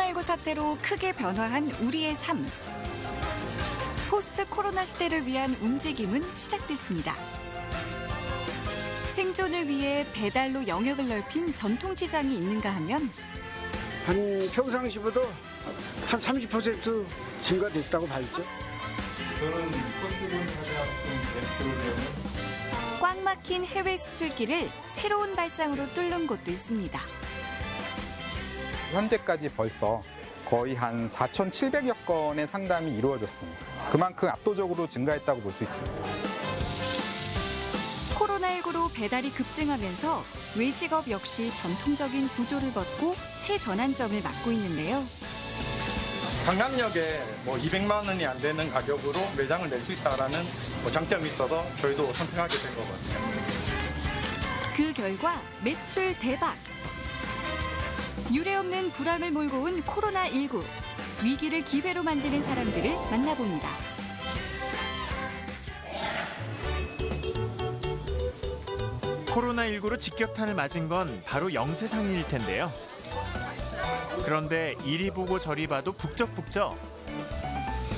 코로나19 사태로 크게 변화한 우리의 삶. 포스트 코로나 시대를 위한 움직임은 시작됐습니다. 생존을 위해 배달로 영역을 넓힌 전통시장이 있는가 하면 한 평상시보다 한 30% 증가됐다고 봐야죠. 꽉 막힌 해외 수출길을 새로운 발상으로 뚫는 곳도 있습니다. 현재까지 벌써 거의 한 4,700여 건의 상담이 이루어졌습니다. 그만큼 압도적으로 증가했다고 볼 수 있습니다. 코로나19로 배달이 급증하면서 외식업 역시 전통적인 구조를 벗고 새 전환점을 맞고 있는데요. 강남역에 200만 원이 안 되는 가격으로 매장을 낼 수 있다라는 장점이 있어서 저희도 선택하게 된 것 같아요. 그 결과 매출 대박! 유례없는 불황을 몰고 온 코로나19. 위기를 기회로 만드는 사람들을 만나봅니다. 코로나19로 직격탄을 맞은 건 바로 영세상인일 텐데요. 그런데 이리 보고 저리 봐도 북적북적.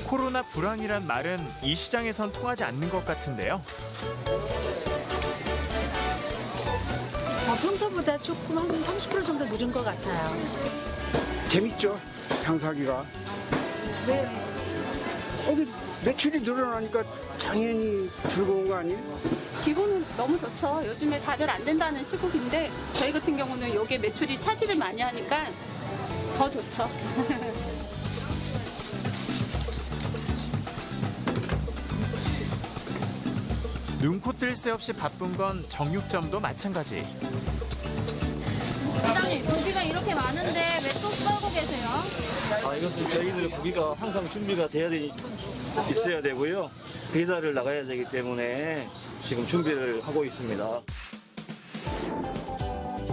코로나 불황이란 말은 이 시장에선 통하지 않는 것 같은데요. 평소보다 조금 한 30% 정도 늘은 것 같아요. 재밌죠, 장사하기가. 왜? 매출이 늘어나니까 당연히 즐거운 거 아니에요? 기분은 너무 좋죠. 요즘에 다들 안 된다는 시국인데 저희 같은 경우는 이게 매출이 차지를 많이 하니까 더 좋죠. 눈코 뜰 새 없이 바쁜 건 정육점도 마찬가지. 사장님, 고기가 이렇게 많은데 왜 또 썰고 계세요? 이것은 저희들 고기가 항상 준비가 있어야 되고요. 배달을 나가야 되기 때문에 지금 준비를 하고 있습니다.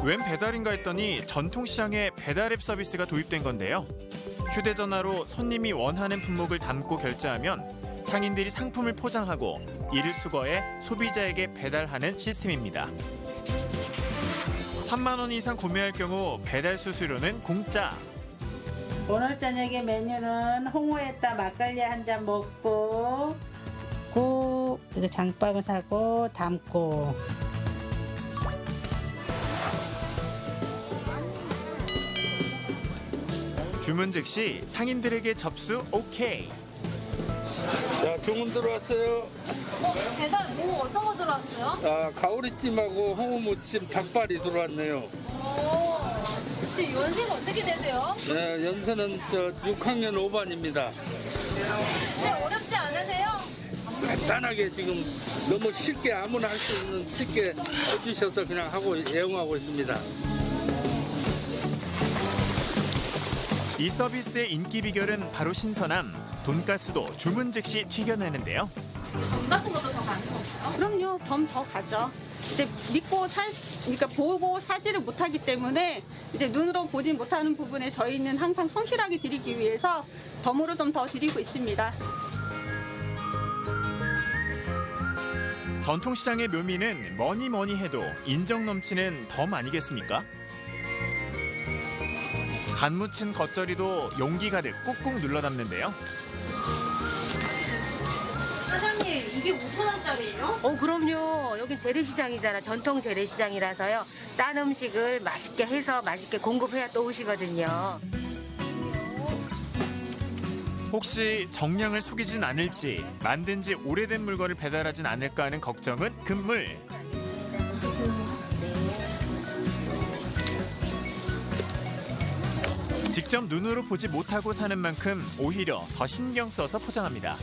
웬 배달인가 했더니 전통시장에 배달앱 서비스가 도입된 건데요. 휴대전화로 손님이 원하는 품목을 담고 결제하면 상인들이 상품을 포장하고 이를 수거해 소비자에게 배달하는 시스템입니다. 3만 원 이상 구매할 경우 배달 수수료는 공짜. 오늘 저녁에 메뉴는 홍어에다 막걸리 한 잔 먹고 이거 장바구 사고 담고. 주문 즉시 상인들에게 접수 오케이. 자, 주문 들어왔어요. 배달 어떤 거 들어왔어요? 가오리찜하고 홍어무침 닭발이 들어왔네요. 혹시 연세가 어떻게 되세요? 네, 연세는 6학년 5반입니다. 네, 어렵지 않으세요? 간단하게 지금 너무 쉽게 아무나 할 수 있는 쉽게 해주셔서 그냥 애용하고 있습니다. 이 서비스의 인기 비결은 바로 신선함. 돈가스도 주문 즉시 튀겨내는데요. 돈 같은 것도 더 가는 건가요? 그럼요, 덤 더 가죠. 이제 그러니까 보고 사지를 못하기 때문에 이제 눈으로 보지 못하는 부분에 저희는 항상 성실하게 드리기 위해서 덤으로 좀 더 드리고 있습니다. 전통시장의 묘미는 뭐니 해도 인정 넘치는 덤 아니겠습니까? 간 묻힌 겉절이도 용기 가득 꾹꾹 눌러 담는데요. 사장님, 이게 5,000원짜리예요? 그럼요. 여긴 재래시장이잖아. 전통 재래시장이라서요. 싼 음식을 맛있게 해서 맛있게 공급해야 또 오시거든요. 혹시 정량을 속이진 않을지, 만든 지 오래된 물건을 배달하진 않을까 하는 걱정은 금물. 직접 눈으로 보지 못하고 사는 만큼 오히려 더 신경 써서 포장합니다.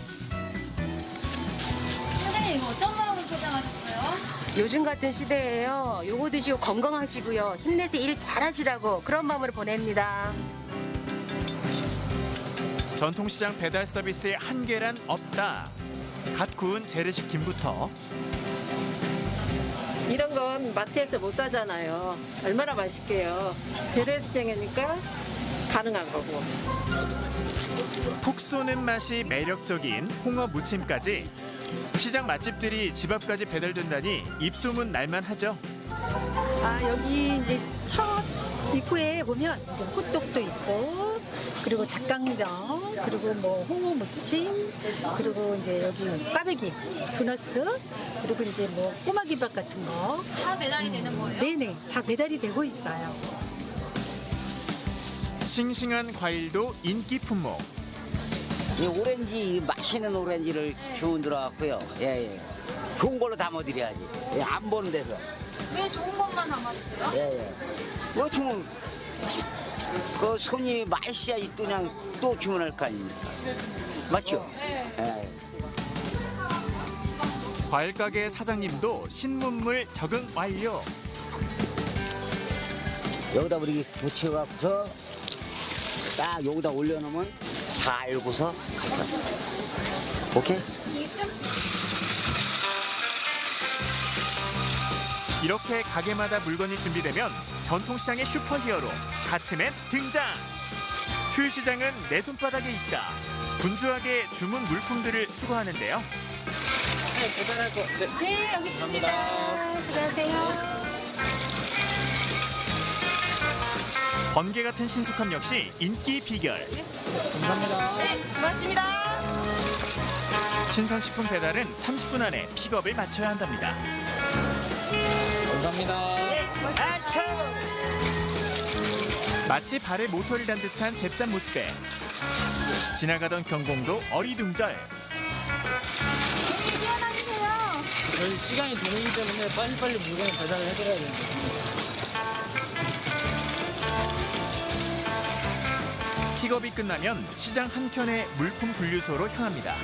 사장님, 어떤 마음으로 포장하셨어요? 요즘 같은 시대에요. 요거 드시고 건강하시고요. 힘내서 일 잘하시라고 그런 마음으로 보냅니다. 전통시장 배달 서비스의 한계란 없다. 갓 구운 재래식 김부터 이런 건 마트에서 못 사잖아요. 얼마나 맛있게요. 재래시장이니까 가능한 거고. 푹 쏘는 맛이 매력적인 홍어 무침까지 시장 맛집들이 집 앞까지 배달된다니 입소문 날만하죠. 여기 이제 첫 입구에 보면 이제 호떡도 있고, 그리고 닭강정, 그리고 뭐 홍어 무침, 그리고 이제 여기 꽈배기, 도너스, 그리고 이제 뭐 꼬마기밥 같은 거. 다 배달이 되는 거예요? 네네, 다 배달이 되고 있어요. 싱싱한 과일도 인기 품목. 이 오렌지, 맛있는 오렌지를 주문 들어왔고요. 예. 좋은 걸로 담아드려야지. 예, 안 보는 데서. 왜 좋은 것만 담아주세요? 예. 그렇지 뭐, 그 손님이 맛있어야지 또 그냥 또 주문할 거 아닙니까? 맞죠? 예. 과일 가게 사장님도 신문물 적응 완료. 여기다 우리 붙여갖고서 딱 여기다 올려놓으면 다 알고서 갈까. 오케이? 이렇게 가게마다 물건이 준비되면 전통시장의 슈퍼히어로 가트맨 등장. 슈시장은 내 손바닥에 있다. 분주하게 주문 물품들을 수거하는데요. 네, 배달할 거. 네, 여기 있습니다. 수고하세요. 번개 같은 신속함 역시 인기 비결. 감사합니다. 네, 고맙습니다. 신선식품 배달은 30분 안에 픽업을 마쳐야 한답니다. 감사합니다. 네, 고맙습니다. 마치 발에 모터를 단 듯한 잽싼 모습에 지나가던 경공도 어리둥절. 저희 시간이 되기 때문에 빨리빨리 물건을 배달을 해드려야 됩니다. 픽업이 끝나면 시장 한켠의 물품 분류소로 향합니다.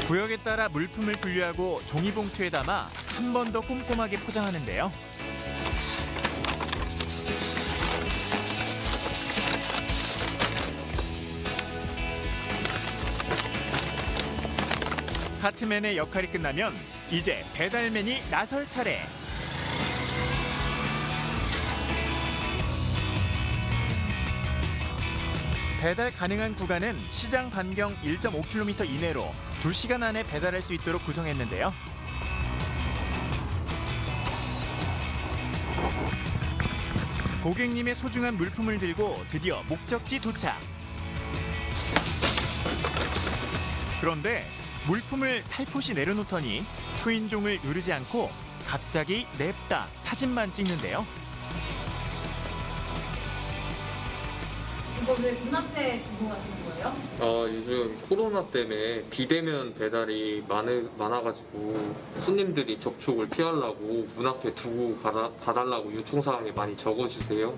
구역에 따라 물품을 분류하고 종이봉투에 담아 한 번 더 꼼꼼하게 포장하는데요. 카트맨의 역할이 끝나면 이제 배달맨이 나설 차례. 배달 가능한 구간은 시장 반경 1.5km 이내로 2시간 안에 배달할 수 있도록 구성했는데요. 고객님의 소중한 물품을 들고 드디어 목적지 도착. 그런데 물품을 살포시 내려놓더니 초인종을 누르지 않고 갑자기 냅다 사진만 찍는데요. 이거 왜 문 앞에 두고 가시는 거예요? 요즘 코로나 때문에 비대면 배달이 많아가지고 손님들이 접촉을 피하려고 문 앞에 두고 가달라고 요청사항에 많이 적어주세요.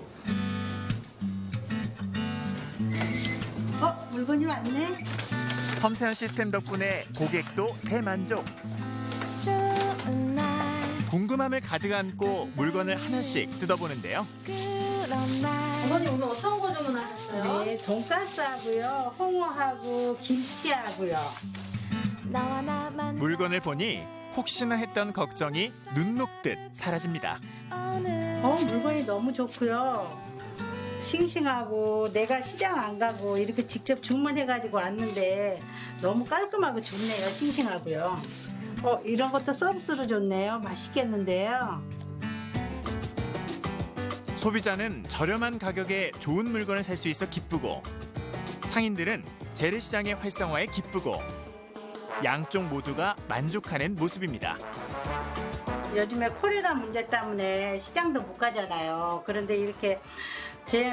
물건이 왔네? 섬세한 시스템 덕분에 고객도 대만족. 궁금함을 가득 안고 물건을 하나씩 뜯어보는데요. 어머니 오늘 어떤 거 주문하셨어요? 네, 돈가스하고요, 홍어하고 김치하고요. 물건을 보니 혹시나 했던 걱정이 눈 녹듯 사라집니다. 물건이 너무 좋고요. 싱싱하고 내가 시장 안 가고 이렇게 직접 주문해가지고 왔는데 너무 깔끔하고 좋네요. 싱싱하고요. 이런 것도 서비스로 좋네요. 맛있겠는데요. 소비자는 저렴한 가격에 좋은 물건을 살 수 있어 기쁘고 상인들은 재래시장의 활성화에 기쁘고 양쪽 모두가 만족하는 모습입니다. 요즘에 코로나 문제 때문에 시장도 못 가잖아요. 그런데 이렇게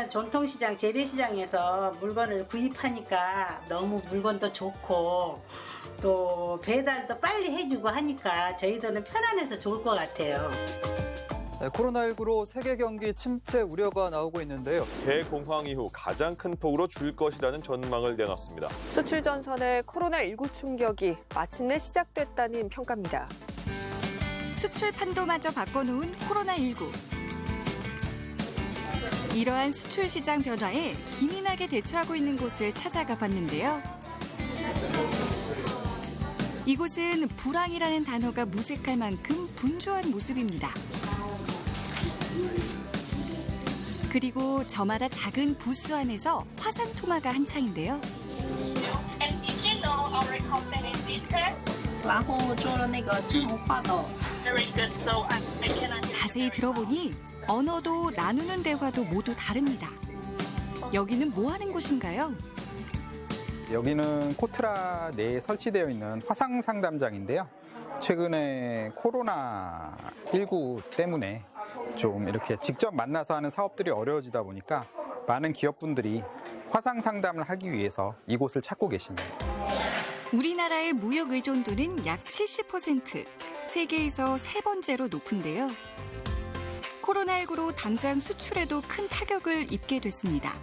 전통시장, 재래시장에서 물건을 구입하니까 너무 물건도 좋고 또 배달도 빨리 해주고 하니까 저희들은 편안해서 좋을 것 같아요. 네, 코로나19로 세계 경기 침체 우려가 나오고 있는데요. 대공황 이후 가장 큰 폭으로 줄 것이라는 전망을 내놨습니다. 수출 전선의 코로나19 충격이 마침내 시작됐다는 평가입니다. 수출 판도마저 바꿔놓은 코로나19. 이러한 수출 시장 변화에 기민하게 대처하고 있는 곳을 찾아가 봤는데요. 이곳은 불황이라는 단어가 무색할 만큼 분주한 모습입니다. 그리고 저마다 작은 부스 안에서 화산 통화가 한창인데요. 然后做了那个志同话斗。 자세히 들어보니 언어도 나누는 대화도 모두 다릅니다. 여기는 뭐 하는 곳인가요? 여기는 코트라 내에 설치되어 있는 화상 상담장인데요. 최근에 코로나19 때문에 좀 이렇게 직접 만나서 하는 사업들이 어려워지다 보니까 많은 기업분들이 화상 상담을 하기 위해서 이곳을 찾고 계십니다. 우리나라의 무역 의존도는 약 70%, 세계에서 세 번째로 높은데요. 코로나19로 당장 수출에도 큰 타격을 입게 됐습니다.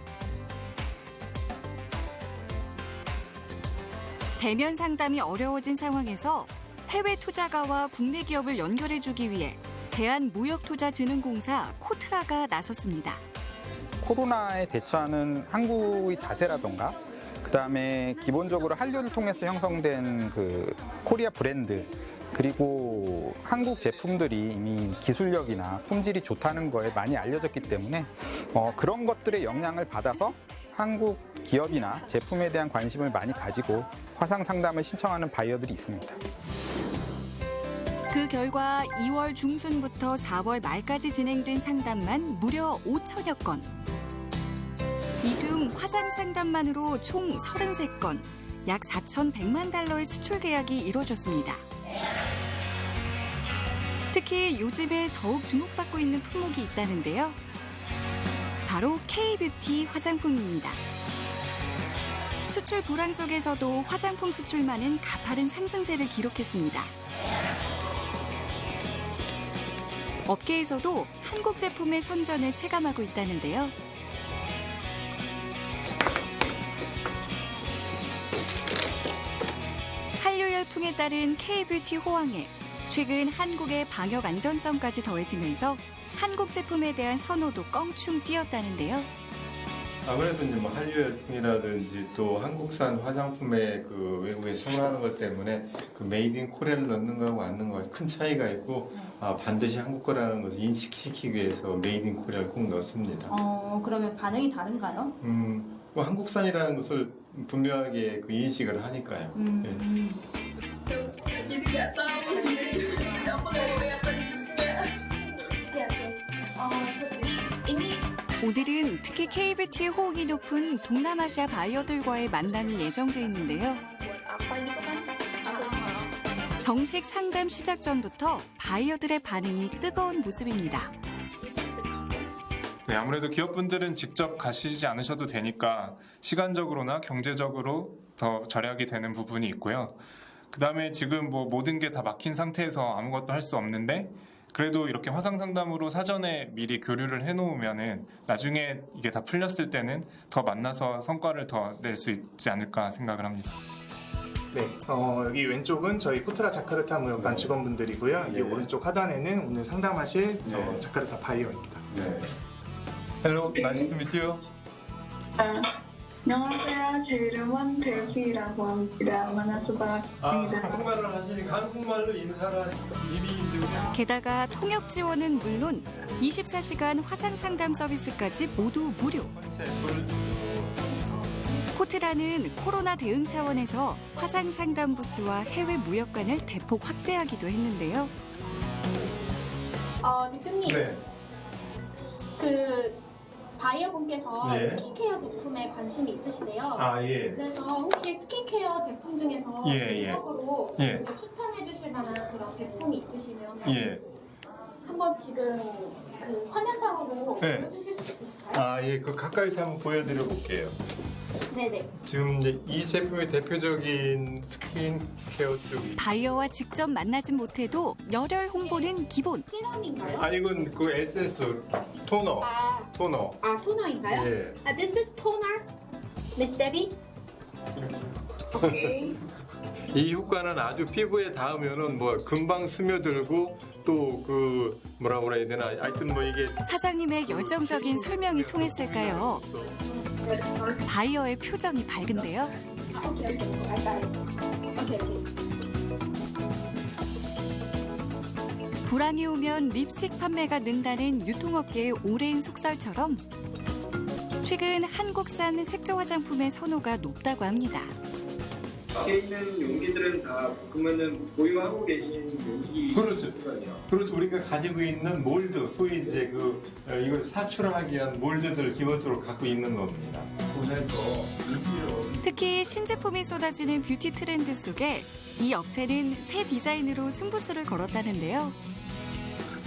대면 상담이 어려워진 상황에서 해외 투자가와 국내 기업을 연결해주기 위해 대한무역투자진흥공사 코트라가 나섰습니다. 코로나에 대처하는 한국의 자세라던가 그다음에 기본적으로 한류를 통해서 형성된 그 코리아 브랜드 그리고 한국 제품들이 이미 기술력이나 품질이 좋다는 거에 많이 알려졌기 때문에 그런 것들의 영향을 받아서 한국 기업이나 제품에 대한 관심을 많이 가지고 화상 상담을 신청하는 바이어들이 있습니다. 그 결과 2월 중순부터 4월 말까지 진행된 상담만 무려 5천여 건. 이 중 화상 상담만으로 총 33건, 약 4,100만 달러의 수출 계약이 이루어졌습니다. 특히 요즘에 더욱 주목받고 있는 품목이 있다는데요. 바로 K-뷰티 화장품입니다. 수출 불황 속에서도 화장품 수출만은 가파른 상승세를 기록했습니다. 업계에서도 한국 제품의 선전을 체감하고 있다는데요. 한류 열풍에 따른 K-뷰티 호황에 최근 한국의 방역 안전성까지 더해지면서 한국 제품에 대한 선호도 껑충 뛰었다는데요. 아무래도 이제 뭐 한류 열풍이라든지 또 한국산 화장품의 그 외국에 수출하는 것 때문에 그 메이드 인 코리아를 넣는 거하고 안 넣는 거하고 큰 차이가 있고 반드시 한국 거라는 것을 인식시키기 위해서 메이드 인 코리아를 꼭 넣습니다. 그러면 반응이 다른가요? 뭐 한국산이라는 것을 분명하게 그 인식을 하니까요. 네. 오늘은 특히 K-뷰티의 호응이 높은 동남아시아 바이어들과의 만남이 예정돼 있는데요. 정식 상담 시작 전부터 바이어들의 반응이 뜨거운 모습입니다. 네, 아무래도 기업분들은 직접 가시지 않으셔도 되니까 시간적으로나 경제적으로 더 절약이 되는 부분이 있고요. 그 다음에 지금 뭐 모든 게 다 막힌 상태에서 아무것도 할 수 없는데 그래도 이렇게 화상 상담으로 사전에 미리 교류를 해놓으면은 나중에 이게 다 풀렸을 때는 더 만나서 성과를 더 낼 수 있지 않을까 생각을 합니다. 네, 여기 왼쪽은 저희 코트라 자카르타 무역관 직원분들이고요. 이 오른쪽 하단에는 오늘 상담하실 자카르타 바이어입니다. Hello, nice to meet you. 안녕하세요. 제 이름은 데이지라고 합니다. 만나서 반갑습니다. 한국말을 하시니까 한국말로 인사를 하니까 이미 게다가 통역 지원은 물론 24시간 화상 상담 서비스까지 모두 무료. 코트라는 코로나 대응 차원에서 화상 상담 부스와 해외 무역관을 대폭 확대하기도 했는데요. 대표님, 그 바이어분께서 스킨케어 제품에 관심이 있으시대요. 예. 그래서 혹시 스킨케어 제품 중에서 개인적으로 추천해 주실 만한 그런 제품이 있으시면 한번 지금 그 화면상으로 보여주실 수 있으실까요? 예. 그 가까이서 한번 보여드려 볼게요. 네네. 지금 이제 이 제품의 대표적인 스킨케어 쪽이 바이어와 직접 만나진 못해도 열혈 홍보는 기본. 세럼인가요? 이건 그 에센스 토너. 토너. 토너인가요? 예. This is toner, Miss Debbie. 오케이. 이 효과는 아주 피부에 닿으면은 뭐 금방 스며들고 또 그 뭐라고 그래야 되나 하여튼 뭐 이게 사장님의 열정적인 설명이 통했을까요? 바이어의 표정이 밝은데요. 불황이 오면 립스틱 판매가 는다는 유통업계의 오랜 속설처럼 최근 한국산 색조 화장품의 선호가 높다고 합니다. 밖에 있는 용기들은 다 그러면은 보유하고 계신 용기. 그렇죠. 그렇죠. 우리가 가지고 있는 몰드, 소위 이제 이걸 사출하기 위한 몰드들을 기본적으로 갖고 있는 겁니다. 특히 신제품이 쏟아지는 뷰티 트렌드 속에 이 업체는 새 디자인으로 승부수를 걸었다는데요.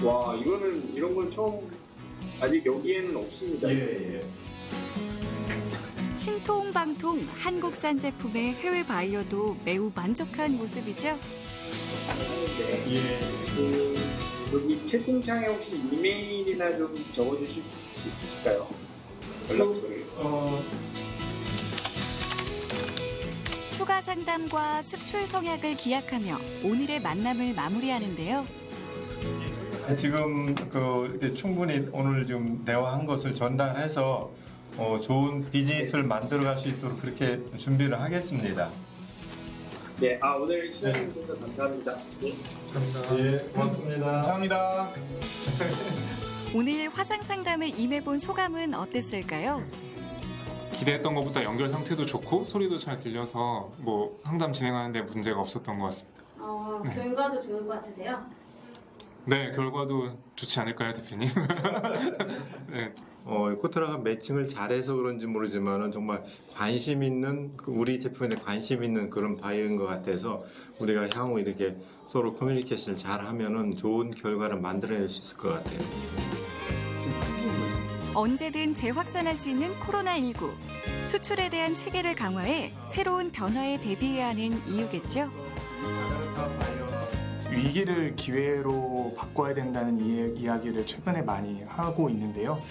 와, 이거는 이런 건 처음, 아직 여기에는 없습니다. 예. 신통방통 한국산 제품의 해외 바이어도 매우 만족한 모습이죠. 예. 여기 채팅창에 혹시 이메일이나 좀 적어주실 수 있을까요? 연락처를. 추가 상담과 수출 성약을 기약하며 오늘의 만남을 마무리하는데요. 지금 이제 충분히 오늘 좀 대화한 것을 전달해서 좋은 비즈니스를 만들어갈 수 있도록 그렇게 준비를 하겠습니다. 네, 오늘 시간 주셔서 감사합니다. 감사합니다. 예, 고맙습니다. 감사합니다. 오늘 화상 상담을 임해본 소감은 어땠을까요? 기대했던 것보다 연결 상태도 좋고 소리도 잘 들려서 뭐 상담 진행하는데 문제가 없었던 것 같습니다. 결과도 좋을 것 같으세요? 네, 결과도 좋지 않을까요, 대표님? 네. 코트라가 매칭을 잘해서 그런지 모르지만은 정말 관심 있는 우리 제품에 관심 있는 그런 바이어인 것 같아서 우리가 향후 이렇게 서로 커뮤니케이션을 잘하면은 좋은 결과를 만들어낼 수 있을 것 같아요. 언제든 재확산할 수 있는 코로나19. 수출에 대한 체계를 강화해 새로운 변화에 대비해야 하는 이유겠죠. 위기를 기회로 바꿔야 된다는 이야기를 최근에 많이 하고 있는데요.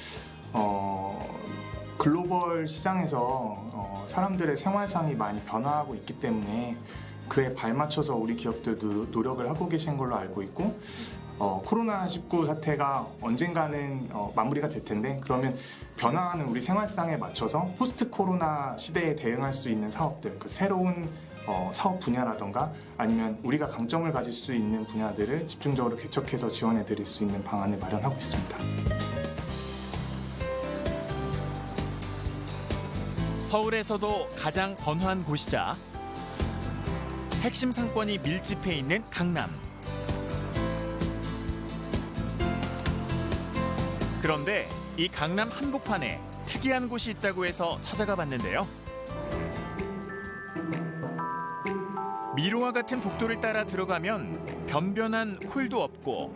글로벌 시장에서 사람들의 생활상이 많이 변화하고 있기 때문에 그에 발맞춰서 우리 기업들도 노력을 하고 계신 걸로 알고 있고 코로나19 사태가 언젠가는 마무리가 될 텐데 그러면 변화하는 우리 생활상에 맞춰서 포스트 코로나 시대에 대응할 수 있는 사업들, 그 새로운 사업 분야라던가 아니면 우리가 강점을 가질 수 있는 분야들을 집중적으로 개척해서 지원해 드릴 수 있는 방안을 마련하고 있습니다. 서울에서도 가장 번화한 곳이자 핵심 상권이 밀집해 있는 강남. 그런데 이 강남 한복판에 특이한 곳이 있다고 해서 찾아가 봤는데요. 미로와 같은 복도를 따라 들어가면 변변한 홀도 없고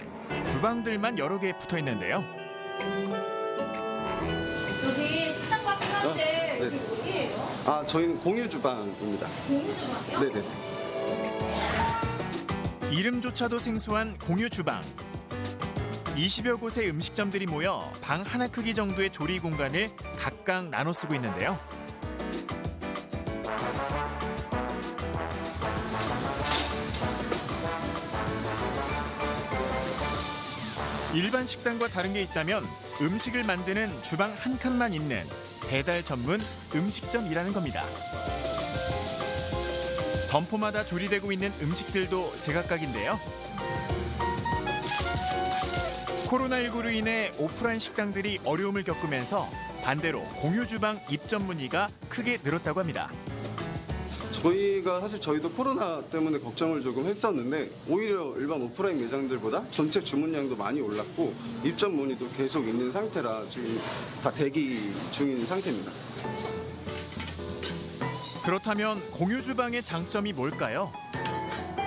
주방들만 여러 개 붙어 있는데요. 여기 식당 같긴 한데 여기 어디예요? 저희는 공유 주방입니다. 공유 주방이요? 네네. 이름조차도 생소한 공유 주방. 20여 곳의 음식점들이 모여 방 하나 크기 정도의 조리 공간을 각각 나눠 쓰고 있는데요. 일반 식당과 다른 게 있다면 음식을 만드는 주방 한 칸만 있는 배달 전문 음식점이라는 겁니다. 점포마다 조리되고 있는 음식들도 제각각인데요. 코로나19로 인해 오프라인 식당들이 어려움을 겪으면서 반대로 공유 주방 입점 문의가 크게 늘었다고 합니다. 저희도 코로나 때문에 걱정을 조금 했었는데 오히려 일반 오프라인 매장들보다 전체 주문량도 많이 올랐고 입점 문의도 계속 있는 상태라 지금 다 대기 중인 상태입니다. 그렇다면 공유 주방의 장점이 뭘까요?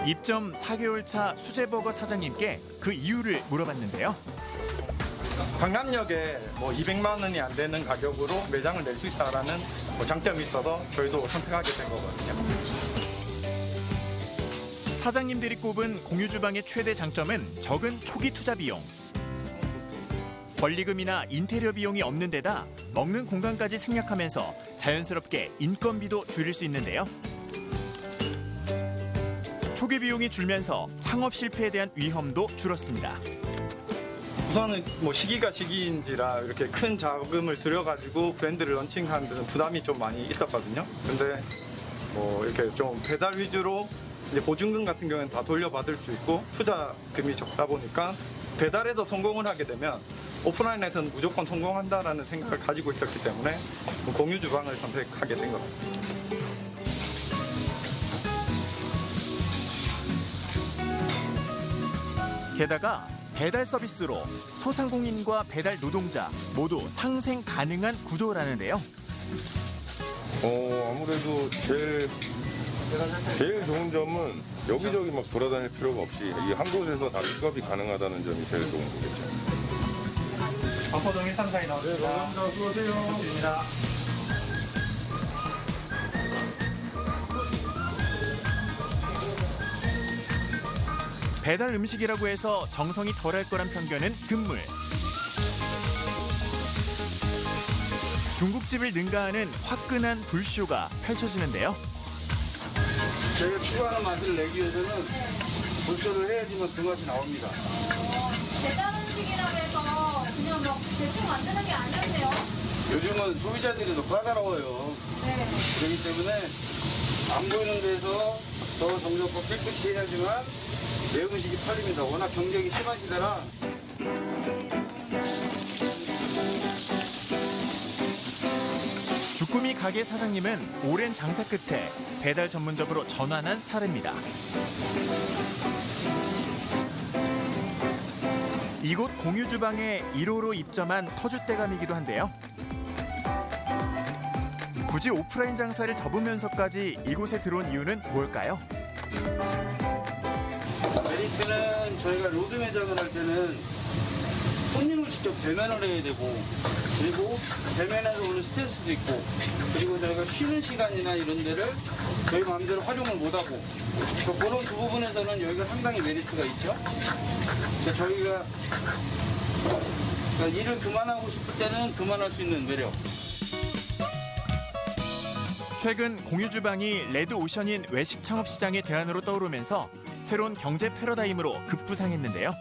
입점 4개월 차 수제버거 사장님께 그 이유를 물어봤는데요. 강남역에 200만 원이 안 되는 가격으로 매장을 낼 수 있다라는 장점이 있어서 저희도 선택하게 된 거거든요. 사장님들이 꼽은 공유 주방의 최대 장점은 적은 초기 투자 비용. 권리금이나 인테리어 비용이 없는 데다 먹는 공간까지 생략하면서 자연스럽게 인건비도 줄일 수 있는데요. 초기 비용이 줄면서 창업 실패에 대한 위험도 줄었습니다. 우선은 시기가 시기인지라 이렇게 큰 자금을 들여가지고 브랜드를 런칭하는 데는 부담이 좀 많이 있었거든요. 근데 이렇게 좀 배달 위주로 이제 보증금 같은 경우는 다 돌려받을 수 있고 투자금이 적다 보니까 배달에도 성공을 하게 되면 오프라인에서는 무조건 성공한다라는 생각을 가지고 있었기 때문에 공유 주방을 선택하게 된 것 같습니다. 게다가 배달 서비스로 소상공인과 배달 노동자 모두 상생 가능한 구조라는데요. 아무래도 제일 좋은 점은 여기저기 막 돌아다닐 필요가 없이 이 한 곳에서 다 픽업이 가능하다는 점이 제일 좋은 거겠죠. 반포동 134에 나왔습니다. 네, 감사합니다. 수고하세요. 고맙습니다. 배달 음식이라고 해서 정성이 덜할 거란 편견은 금물. 중국집을 능가하는 화끈한 불쇼가 펼쳐지는데요. 저희가 추구하는 맛을 내기 위해서는 불쇼를 해야지만 그 맛이 나옵니다. 배달 음식이라고 해서 그냥 막 대충 만드는 게 아니었네요. 요즘은 소비자들이 더 까다로워요. 네. 그렇기 때문에 안 보이는 데서 더 정성껏 깨끗이 해야지만 내 음식이 팔립니다. 워낙 경쟁이 심하시더라. 주꾸미 가게 사장님은 오랜 장사 끝에 배달 전문점으로 전환한 사례입니다. 이곳 공유주방에 1호로 입점한 터줏대감이기도 한데요. 굳이 오프라인 장사를 접으면서까지 이곳에 들어온 이유는 뭘까요? 메리트는 저희가 로드 매장을 할 때는 손님을 직접 대면을 해야 되고, 그리고 대면에서 오는 스트레스도 있고, 그리고 저희가 쉬는 시간이나 이런 데를 저희 마음대로 활용을 못하고, 그런 두 부분에서는 여기가 상당히 메리트가 있죠. 그러니까 저희가 일을 그만하고 싶을 때는 그만할 수 있는 매력. 최근 공유주방이 레드오션인 외식 창업시장의 대안으로 떠오르면서 새로운 경제 패러다임으로 급부상했는데요.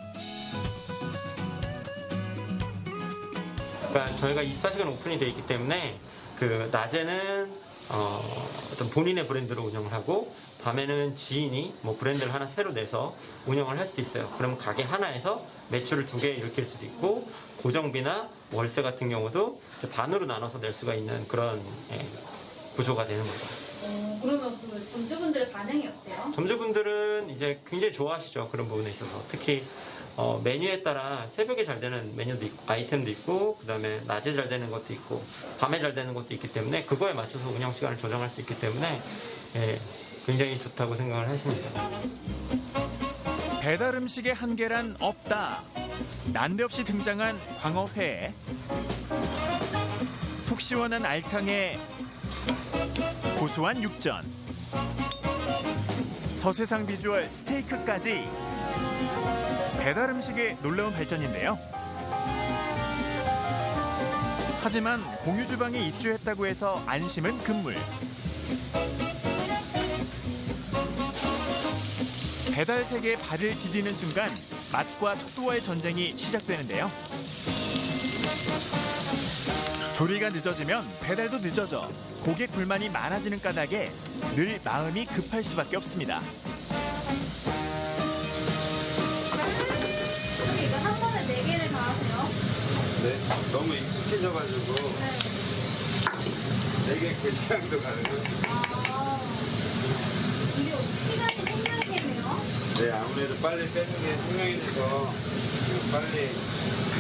그러니까 저희가 24시간 오픈이 돼 있기 때문에 그 낮에는 어떤 본인의 브랜드로 운영을 하고 밤에는 지인이 뭐 브랜드를 하나 새로 내서 운영을 할 수도 있어요. 그러면 가게 하나에서 매출을 2개 일으킬 수도 있고 고정비나 월세 같은 경우도 반으로 나눠서 낼 수가 있는 그런 구조가 되는 거죠. 그러면 그 점주분들의 반응이 어때요? 점주분들은 이제 굉장히 좋아하시죠. 그런 부분에 있어서. 특히 메뉴에 따라 새벽에 잘 되는 메뉴도 있고, 아이템도 있고, 그다음에 낮에 잘 되는 것도 있고, 밤에 잘 되는 것도 있기 때문에 그거에 맞춰서 운영 시간을 조정할 수 있기 때문에 굉장히 좋다고 생각을 하십니다. 배달 음식의 한계란 없다. 난데없이 등장한 광어회, 속 시원한 알탕에 고소한 육전, 저세상 비주얼 스테이크까지 배달 음식의 놀라운 발전인데요. 하지만 공유주방에 입주했다고 해서 안심은 금물. 배달 세계에 발을 디디는 순간 맛과 속도와의 전쟁이 시작되는데요. 조리가 늦어지면 배달도 늦어져 고객 불만이 많아지는 까닭에 늘 마음이 급할 수밖에 없습니다. 이거 한 번에 4개를 다 하세요? 네, 너무 익숙해져가지고 4개 결상도 가는 거죠. 이게 시간이 생명이겠네요? 네, 아무래도 빨리 빼는 게 생명이니까 빨리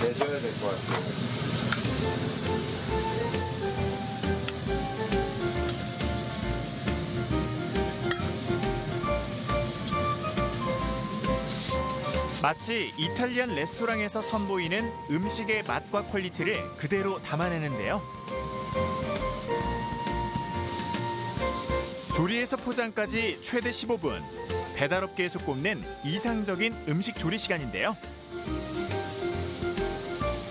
내줘야 될 것 같아요. 마치 이탈리안 레스토랑에서 선보이는 음식의 맛과 퀄리티를 그대로 담아내는데요. 조리에서 포장까지 최대 15분. 배달업계에서 꼽는 이상적인 음식 조리 시간인데요.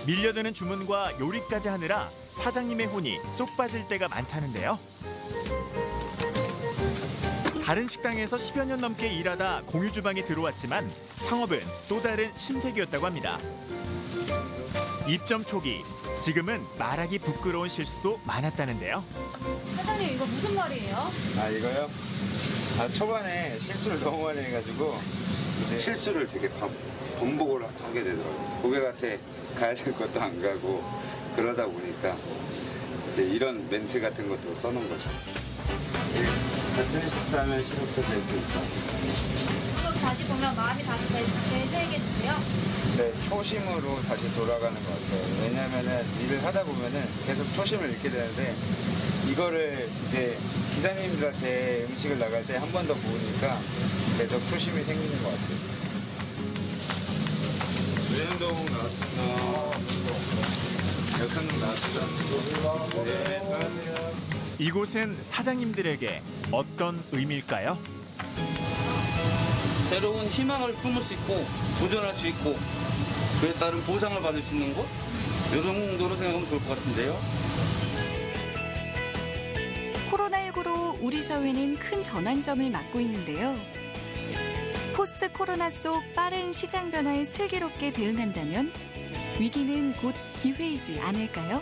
밀려드는 주문과 요리까지 하느라 사장님의 혼이 쏙 빠질 때가 많다는데요. 다른 식당에서 10여 년 넘게 일하다 공유주방에 들어왔지만 창업은 또 다른 신세계였다고 합니다. 입점 초기, 지금은 말하기 부끄러운 실수도 많았다는데요. 사장님 이거 무슨 말이에요? 이거요? 초반에 실수를 너무 많이 해가지고 실수를 되게 반복을 하게 되더라고요. 고객한테 가야 될 것도 안 가고 그러다 보니까 이제 이런 멘트 같은 것도 써놓은 거죠. 같은 실수하면 시작도 될 수 있다. 다시 보면 마음이 다시 되새겠는데요. 네, 초심으로 다시 돌아가는 것 같아요. 왜냐면은 일을 하다 보면은 계속 초심을 잃게 되는데 이거를 이제 기사님들한테 음식을 나갈 때 한 번 더 보니까 계속 초심이 생기는 것 같아요. 의현동 나왔습니다. 역삼동 나왔습니다. 네. 이곳은 사장님들에게 어떤 의미일까요? 새로운 희망을 품을 수 있고 도전할 수 있고 그에 따른 보상을 받을 수 있는 곳? 이 정도로 생각하면 좋을 것 같은데요. 코로나19로 우리 사회는 큰 전환점을 맞고 있는데요. 포스트 코로나 속 빠른 시장 변화에 슬기롭게 대응한다면 위기는 곧 기회이지 않을까요?